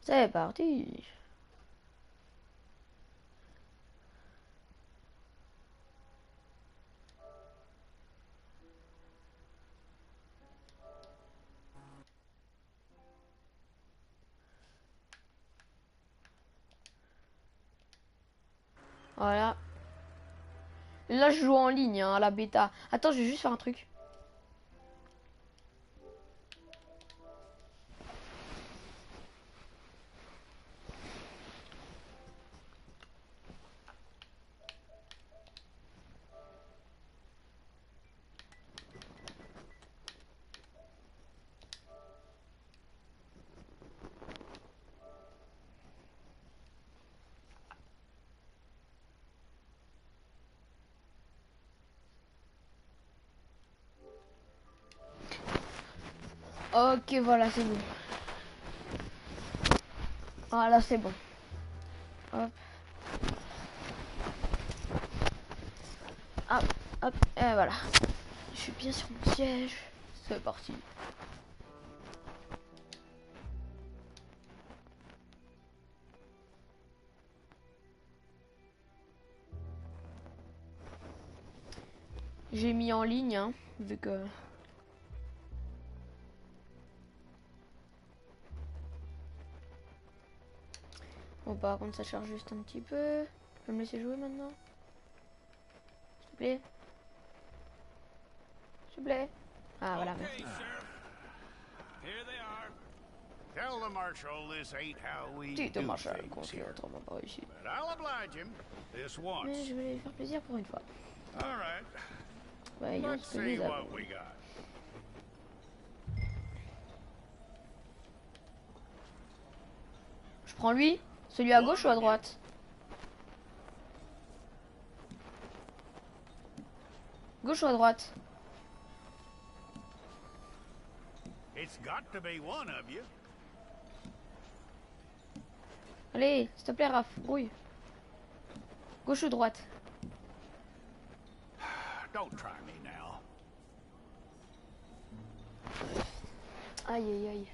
C'est parti. Voilà. Là, je joue en ligne, hein, à la bêta. Attends, je vais juste faire un truc. Ok, voilà, c'est bon. Voilà, c'est bon. Hop. Hop, hop, et voilà. Je suis bien sur mon siège. C'est parti. J'ai mis en ligne, hein, vu que... Bon, par contre, ça charge juste un petit peu. Tu peux me laisser jouer maintenant? S'il te plaît. S'il te plaît. Ah, voilà, merci. Tell the marshal this ain't how we Dites au do marshal things qu'on fait here. autrement pas ici. But I'll oblige him this Mais once. je vais lui faire plaisir pour une fois. All right. Voyons Let's ce que see nous what avons. we got. Je prends lui. Celui à gauche ou à droite? Gauche ou à droite? It's got to be one of you. Allez, s'il te plaît, Raph, brouille. Gauche ou droite? Don't try me now. Aïe, aïe, aïe.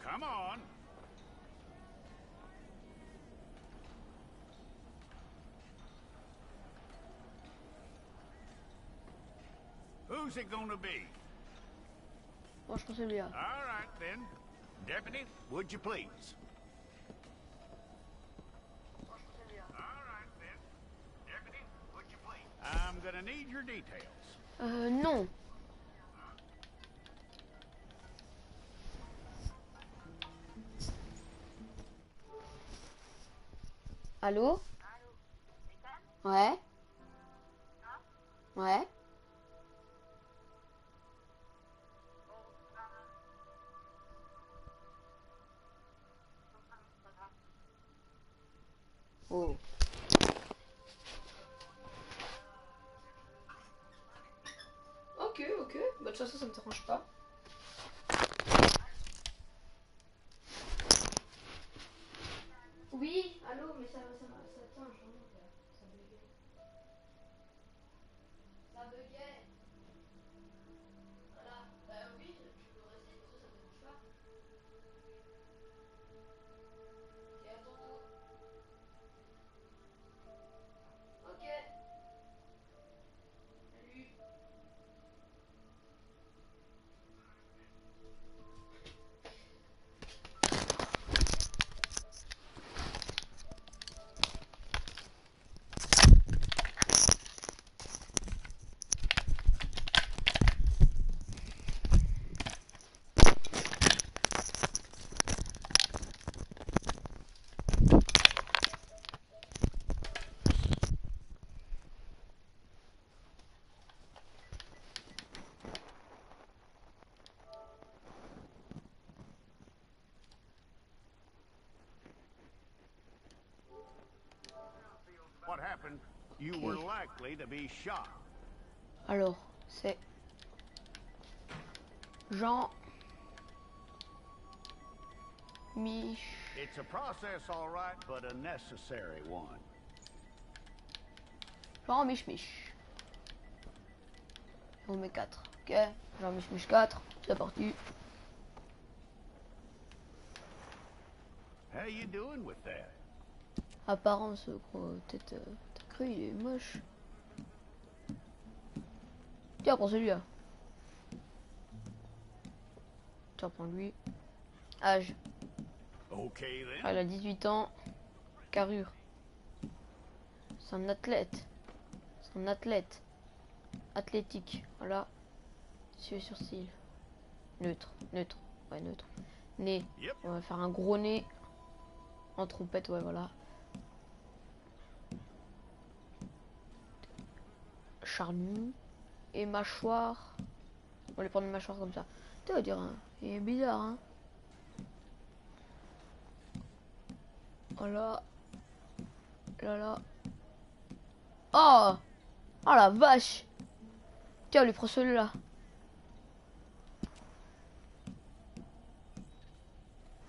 Come on. Who's it gonna be? Bon, je prends celui-là. All right, then. Deputy, would you please? All right, then. Deputy, would you please? I'm gonna need your details. Non. Allô? Ouais? Ouais? Oh. Ok, ok. Bah, de toute façon, ça me dérange pas. Oui, allô, mais ça attends, je remonte là. Ça buguait. Ça buguait. Voilà. Bah oui, tu peux rester, de toute façon, ça me dérange pas. C'est à ton tour. Ok. Salut. What happened? You were likely to be shot. Alors, c'est Jean Mich. It's a process, all right, but a necessary one. Jean Mich. On met 4. Ok, Jean Mich 4. C'est parti. How you doing with that? Apparence, gros, peut-être t'as cru, il est moche. Tiens, prends celui-là. Tiens, prends lui. Âge. Okay then. Ah, il a 18 ans. Carrure. C'est un athlète. C'est un athlète. Athlétique. Voilà. Yeux et sourcils. Neutre. Neutre. Ouais, neutre. Nez. Yep. On va faire un gros nez. En trompette, ouais, voilà. Charnu. Et mâchoire. On va lui prendre une mâchoire comme ça. Tu vas dire, hein, il est bizarre, hein. Voilà. Là, là. Oh! Oh la vache! Tiens, on lui prend celui-là.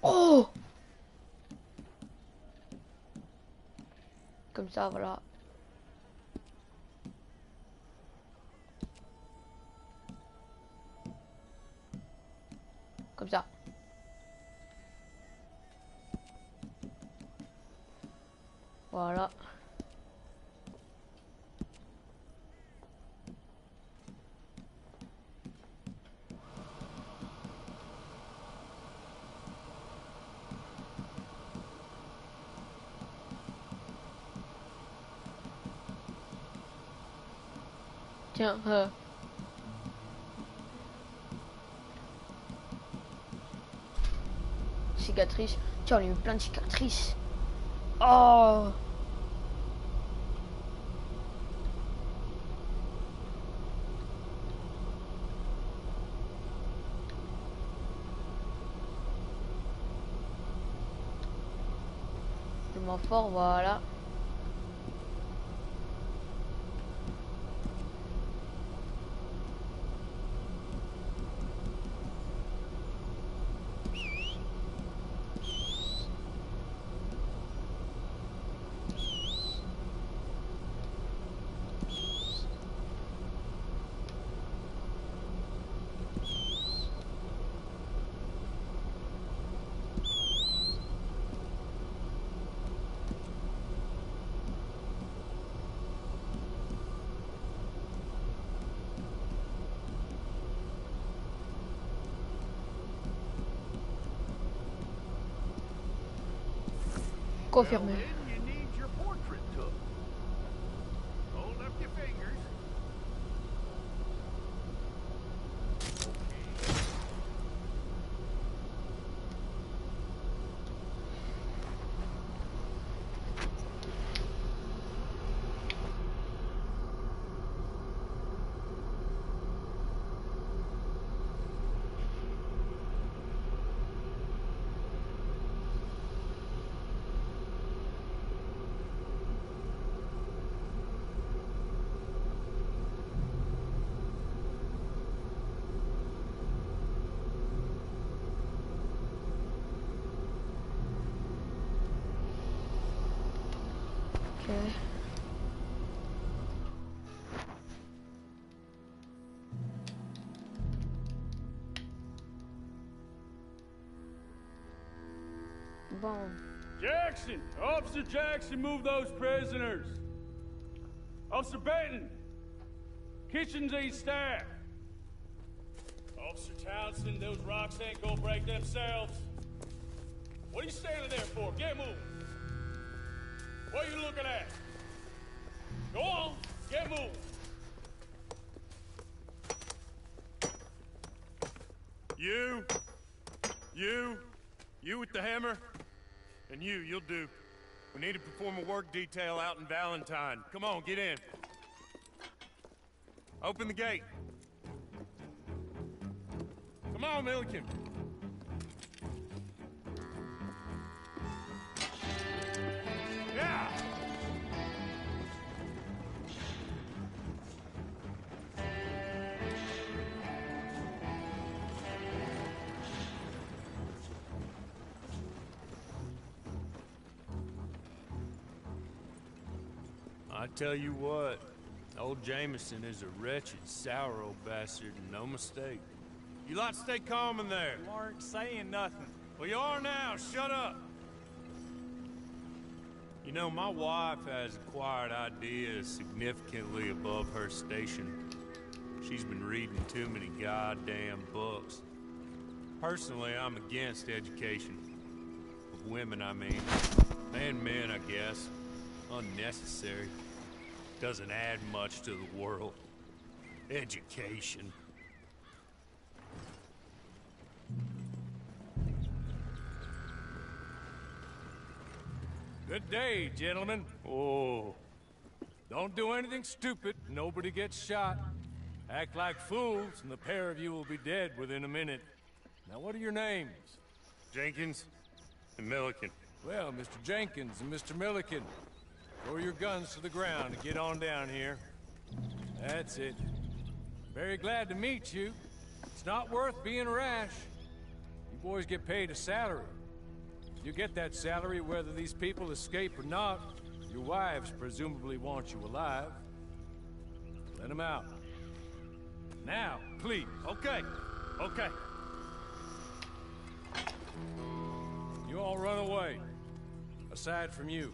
Oh! Comme ça, voilà. Comme ça. Voilà. Tiens, cicatrices. Tiens, on lui met plein de cicatrices. Oh! Tellement fort, voilà. Confirmé. Well, then you need your portrait took. Hold up your fingers. Ok. Bon. Jackson! Officer Jackson, move those prisoners. Officer Benton! Kitchens ain't staff. Officer Townsend, those rocks ain't gonna break themselves. What are you standing there for? Get moving. What are you looking at? Go on, get moving. You with the hammer? And you'll do. We need to perform a work detail out in Valentine. Come on, get in. Open the gate. Come on, Milliken. Yeah! I tell you what, old Jameson is a wretched, sour old bastard, and no mistake. You lot stay calm in there. You aren't saying nothing. Well, you are now. Shut up. You know, my wife has acquired ideas significantly above her station. She's been reading too many goddamn books. Personally, I'm against education. Of women, I mean. And men, I guess. Unnecessary. Doesn't add much to the world. Education. Good day, gentlemen. Oh. Don't do anything stupid. Nobody gets shot. Act like fools, and the pair of you will be dead within a minute. Now, what are your names? Jenkins and Milliken. Well, Mr. Jenkins and Mr. Milliken, throw your guns to the ground and get on down here. That's it. Very glad to meet you. It's not worth being rash. You boys get paid a salary. You get that salary whether these people escape or not. Your wives presumably want you alive. Let them out. Now, please. Okay. Okay. You all run away. Aside from you.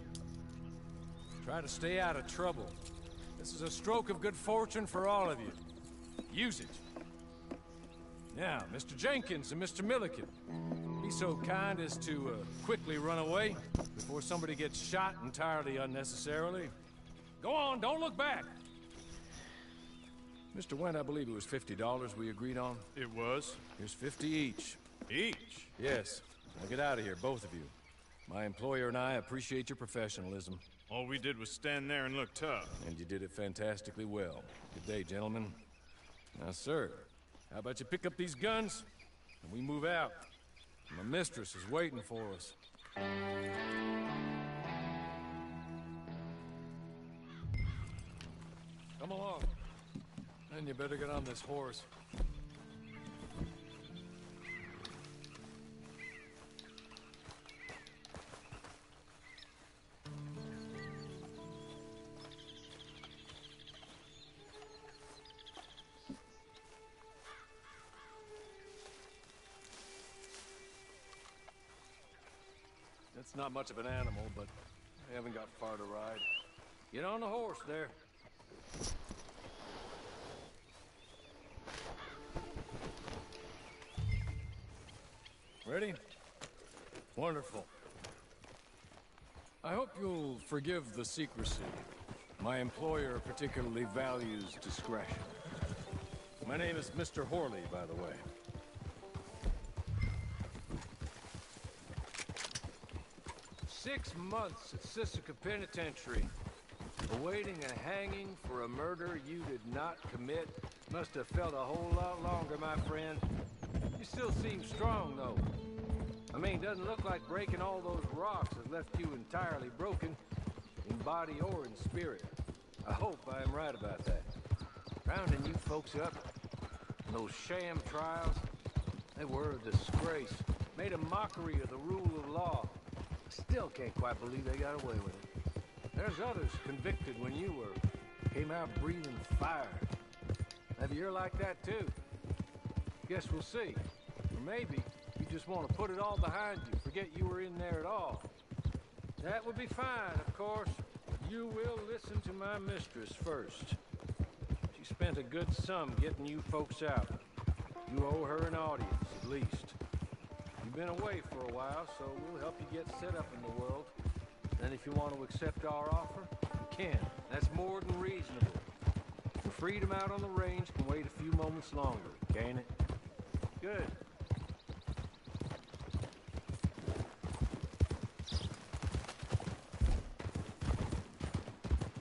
Try to stay out of trouble. This is a stroke of good fortune for all of you. Use it. Now, Mr. Jenkins and Mr. Milliken, be so kind as to quickly run away before somebody gets shot entirely unnecessarily. Go on, don't look back. Mr. Wendt, I believe it was $50 we agreed on. It was. Here's 50 each. Each? Yes. Now get out of here, both of you. My employer and I appreciate your professionalism. All we did was stand there and look tough. And you did it fantastically well. Good day, gentlemen. Now, sir, how about you pick up these guns and we move out? My mistress is waiting for us. Come along. And you better get on this horse. It's not much of an animal, but I haven't got far to ride. Get on the horse there. Ready? Wonderful. I hope you'll forgive the secrecy. My employer particularly values discretion. My name is Mr. Horley, by the way. 6 months at Sisika Penitentiary, awaiting a hanging for a murder you did not commit. Must have felt a whole lot longer, my friend. You still seem strong, though. I mean, doesn't look like breaking all those rocks has left you entirely broken, in body or in spirit. I hope I am right about that. Rounding you folks up, those sham trials, they were a disgrace. Made a mockery of the rule of law. Still can't quite believe they got away with it. There's others convicted when you were. Came out breathing fire. Maybe you're like that too. Guess we'll see. Or maybe you just want to put it all behind you, forget you were in there at all. That would be fine, of course. You will listen to my mistress first. She spent a good sum getting you folks out. You owe her an audience, at least. You've been away for a while, so we'll help you get set up in the world. And if you want to accept our offer, you can. That's more than reasonable. The freedom out on the range can wait a few moments longer, can't it? Good.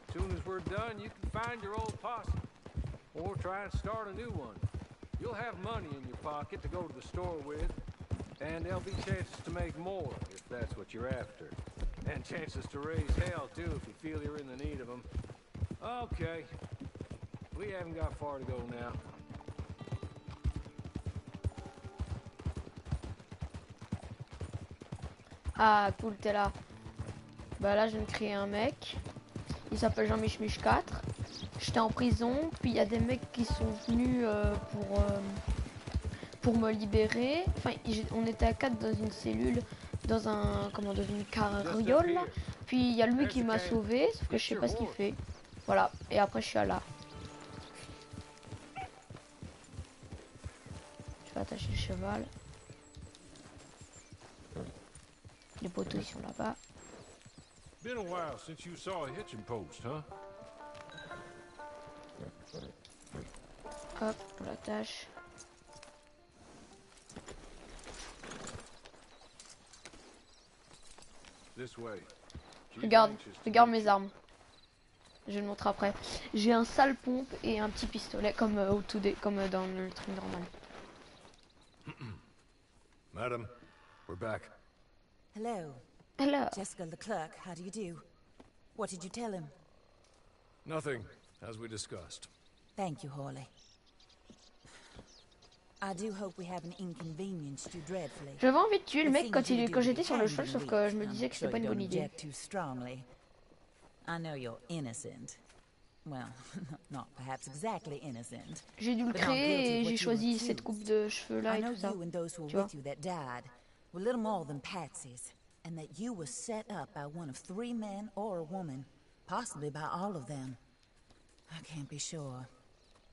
As soon as we're done, you can find your old posse. Or try and start a new one. You'll have money in your pocket to go to the store with. And there'll be chances to make more, if that's what you're after. And chances to raise hell, too, if you feel you're in the need of them. Okay. We haven't got far to go now. Ah, cool, t'es là. Bah là, je viens de créer un mec. Il s'appelle Jean-Mich 4. J'étais en prison, puis il y a des mecs qui sont venus pour me libérer. Enfin, on était à 4 dans une cellule. dans un, comment, dans une carriole là. Puis il y a lui qui m'a sauvé, sauf que je sais pas ce qu'il fait. Voilà, et après je suis à là. Je vais attacher le cheval. Les poteaux ils sont là-bas. Been a while since you saw a hitching post, huh? Hop, on l'attache. This way. Regarde, regarde mes armes. Je vais le montrer après. J'ai un sale pompe et un petit pistolet comme comme dans le truc normal. Madam, we're back. Hello. Hello. Jessica Leclerc, how do you do? What did you tell him? Nothing, as we discussed. Thank you, Hawley. I do hope we haven't inconvenienced you dreadfully. J'avais envie de tuer le mec quand j'étais sur le cheval, sauf que je me disais que c'était pas une bonne idée. I know you're innocent. Well, not perhaps exactly innocent. J'ai dû le créer et j'ai choisi cette coupe de cheveux là et tout ça. Tu vois? Were little more than patsies, and that you were set up by one of 3 men or a woman, possibly by all of them. I can't be sure,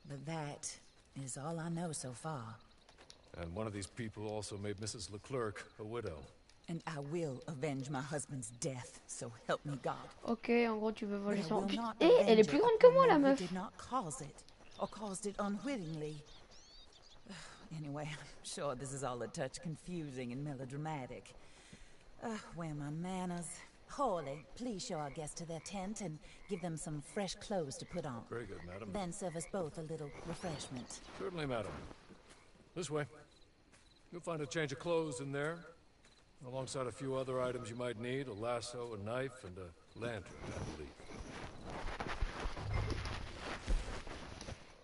but that is all I know so far. And one of these people also made Mrs. Leclerc a widow. And I will avenge my husband's death, so help me God. Ok, en gros tu veux voler son... Eh, elle est plus grande que moi la meuf. Did not cause it, or caused it unwittingly. Anyway, I'm sure this is all a touch confusing and melodramatic. Where are my manners? Hawley, please show our guests to their tent and give them some fresh clothes to put on. Very good, madam. Then serve us both a little refreshment. Certainly, madam. This way. You'll find a change of clothes in there, alongside a few other items you might need, a lasso, a knife, and a lantern, I believe.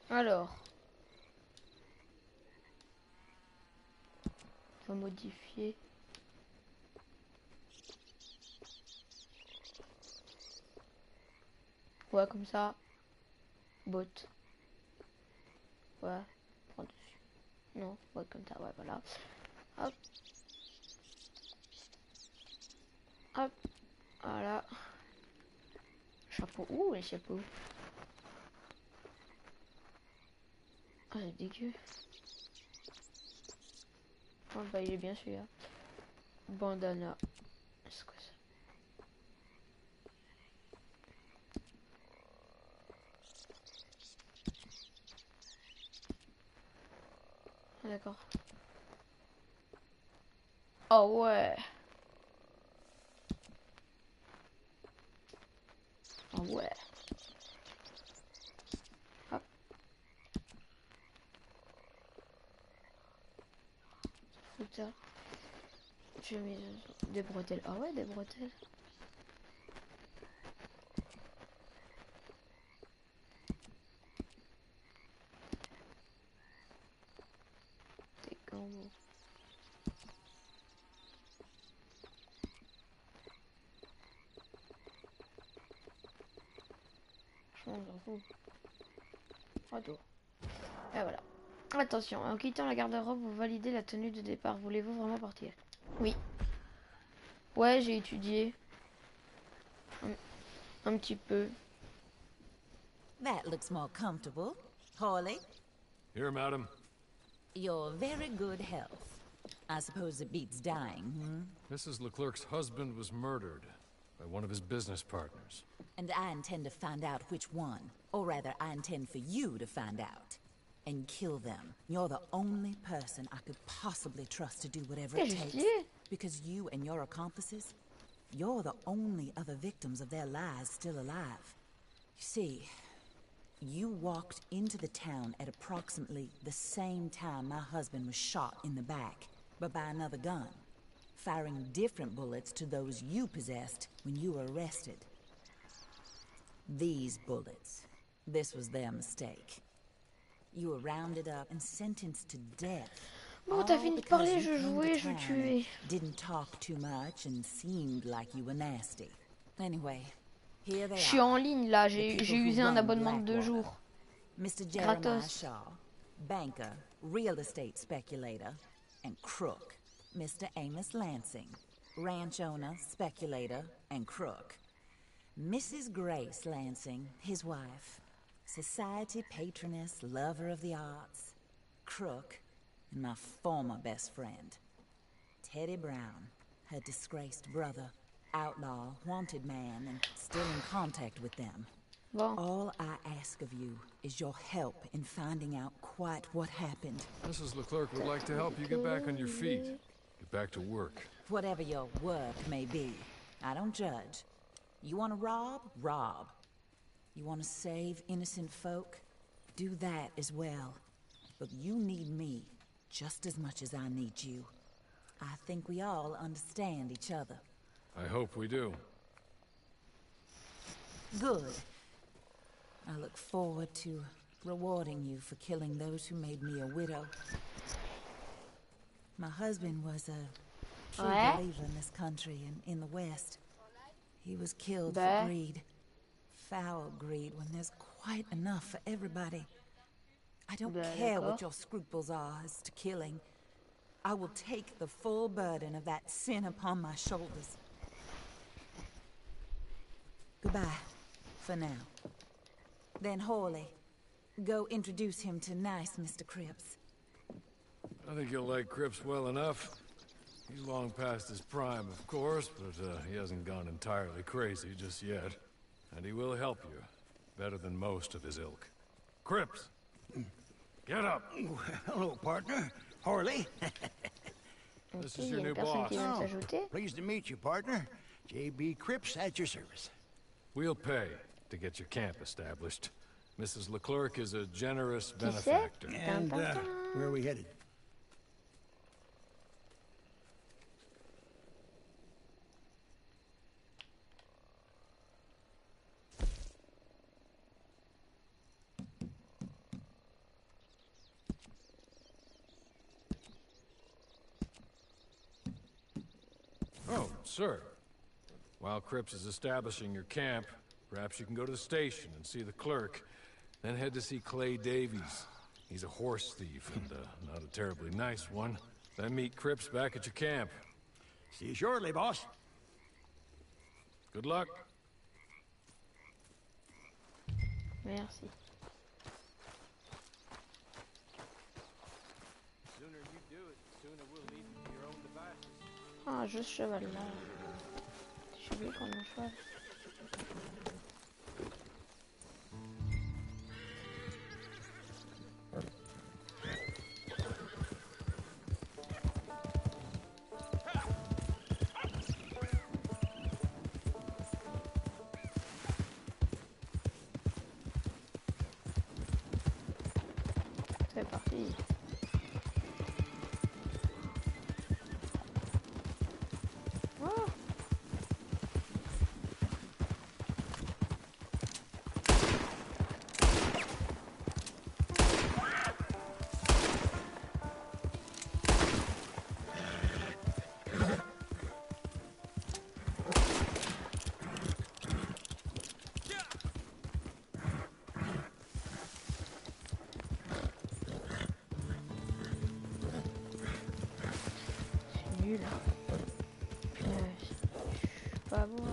Alors. On va modifier. Ouais, comme ça. Bot. Ouais. Prends dessus. Non, ouais, comme ça, ouais, voilà. Hop. Hop. Voilà. Chapeau. Ouh, les chapeaux. Ah, c'est dégueu. Oh, bah, il est bien celui-là. Bandana. C'est quoi ça? Ah, d'accord. Oh ouais. Oh ouais. Hop. Putain. J'ai mis des bretelles. Ah ouais, des bretelles. Des gants. On s'en fout. Retour. Et voilà. Attention, en quittant la garde-robe, vous validez la tenue de départ. Voulez-vous vraiment partir? Oui. Ouais, j'ai étudié. Un petit peu. That looks more comfortable. Hawley, Here, madam. you're very good health. I suppose it beats dying, hmm? Mrs. Leclerc's husband was murdered by one of his business partners. And I intend to find out which one. Or rather, I intend for you to find out. And kill them. You're the only person I could possibly trust to do whatever it takes. Because you and your accomplices, you're the only other victims of their lies still alive. You see, you walked into the town at approximately the same time my husband was shot in the back, but by another gun, firing different bullets to those you possessed when you were arrested. These bullets, this was their mistake. You were rounded up and sentenced to death. Bon, t'as fini de parler, je jouais, je tuais. Didn't talk too much and seemed like you were nasty. Anyway, here they Je suis are. en ligne là, j'ai usé un abonnement de 2 jours. Mr. Jeremiah Gratos. Shaw, banker, real estate speculator, and crook, Mr. Amos Lansing. ranch owner, speculator, and crook. Mrs. Grace Lansing, his wife. Society patroness, lover of the arts, crook, and my former best friend. Teddy Brown, her disgraced brother, outlaw, wanted man, and still in contact with them. Bon. All I ask of you is your help in finding out quite what happened. Mrs. Leclerc would like to help you get back on your feet. Get back to work. Whatever your work may be, I don't judge. You want to rob? Rob. You want to save innocent folk? Do that as well. But you need me just as much as I need you. I think we all understand each other. I hope we do. Good. I look forward to rewarding you for killing those who made me a widow. My husband was a true believer in this country and in the West. He was killed for greed. Foul greed when there's quite enough for everybody. I don't care what your scruples are as to killing. I will take the full burden of that sin upon my shoulders. Goodbye, for now. Then Hawley, go introduce him to nice Mr. Cripps. I think you'll like Cripps well enough. He's long past his prime, of course, but he hasn't gone entirely crazy just yet. And he will help you, better than most of his ilk. Cripps! Get up! Hello, partner. Harley. This is your new boss. Pleased to meet you, partner. J.B. Cripps at your service. We'll pay to get your camp established. Mrs. Leclerc is a generous benefactor. And, where are we headed? Oh, sir. While Cripps is establishing your camp, perhaps you can go to the station and see the clerk, then head to see Clay Davies. He's a horse thief, and not a terribly nice one. Then meet Cripps back at your camp. See you shortly, boss. Good luck. Merci. Sooner you do it, sooner we'll leave you to your own devices. Ah, juste cheval là. J'ai oublié qu'on a un cheval. C'est parti. Oh. Nul. Pas bon.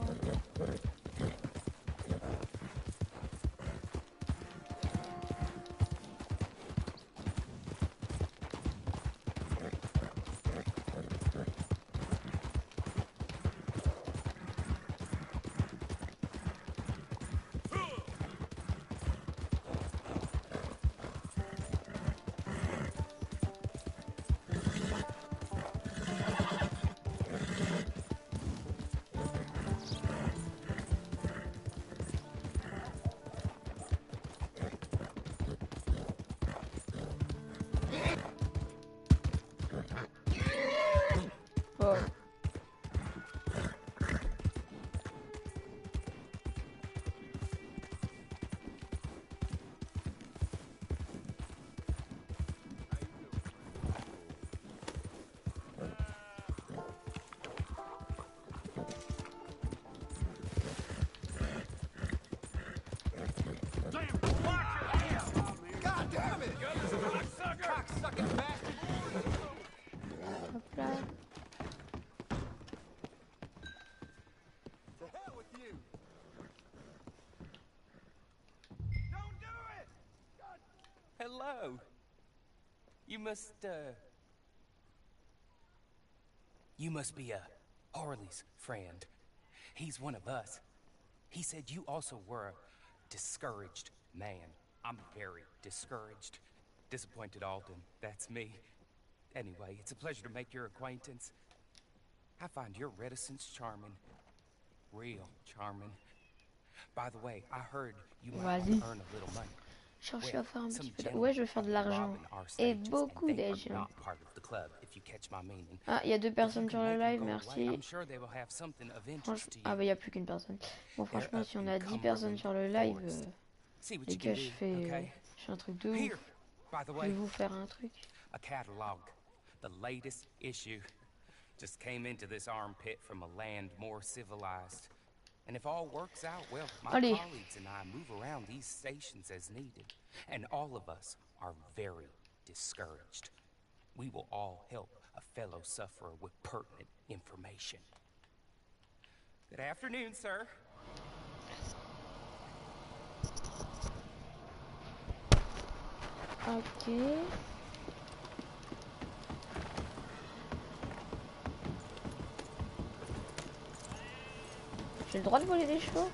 Don't do it! Hello. You must be Harley's friend. He's one of us. He said you also were a discouraged man. I'm very discouraged. Disappointed Alden, that's me. Anyway, it's a pleasure to make your acquaintance. I find your reticence charming. Real charming. By the way, I heard you might earn a little money. Cherche à faire un petit peu de... Ouais, je vais faire de l'argent. Et beaucoup d'argent. Ah, il y a 2 personnes sur le live, merci. Ah bah il n'y a plus qu'une personne. Bon, franchement, si on a 10 personnes sur le live, les gars, je fais un truc de ouf. Je vais vous faire un truc. A catalog, the latest issue, just came into this armpit from a land more civilized. And if all works out, well, my colleagues and I move around these stations as needed. And all of us are very discouraged. We will all help a fellow sufferer with pertinent information. Good afternoon, sir. Ok. J'ai le droit de voler des chevaux?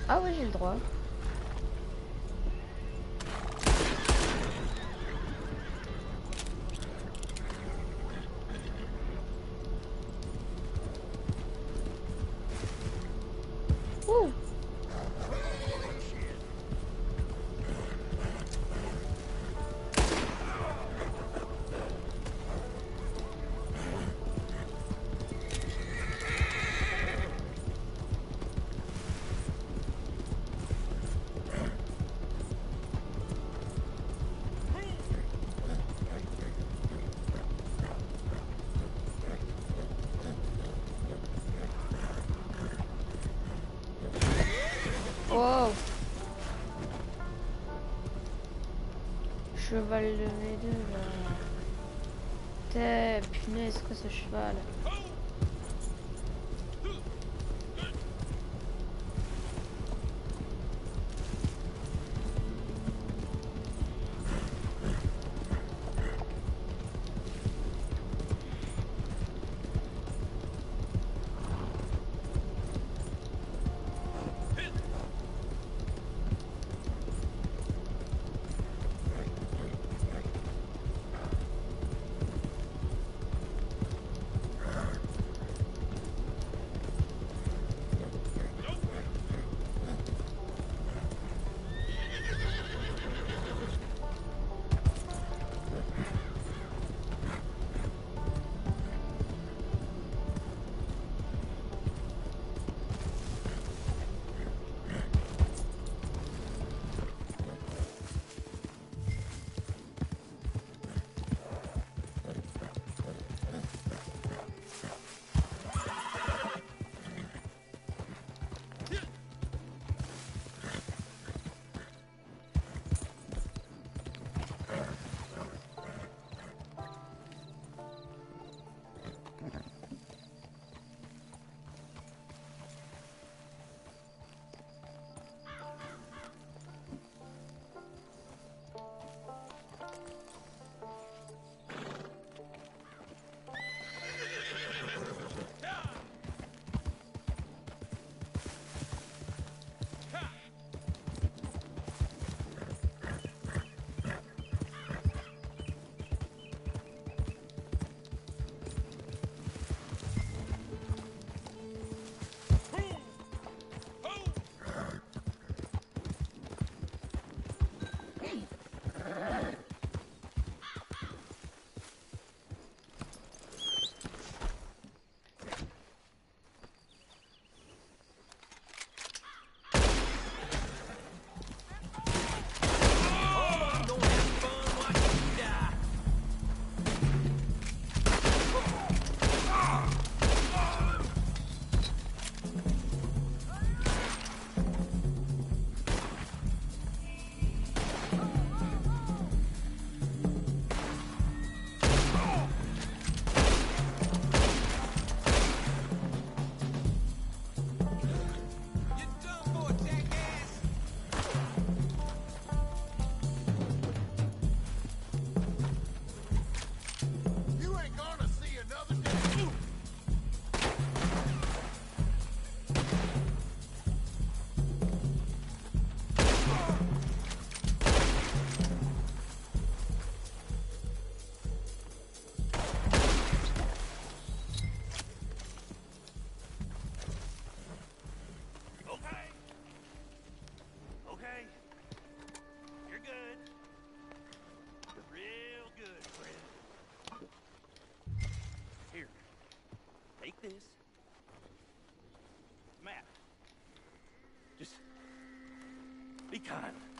Ah ouais, j'ai le droit. Ouh. Wow. Cheval de mes deux là. T'es punaise quoi ce cheval. this. Matt, just be kind.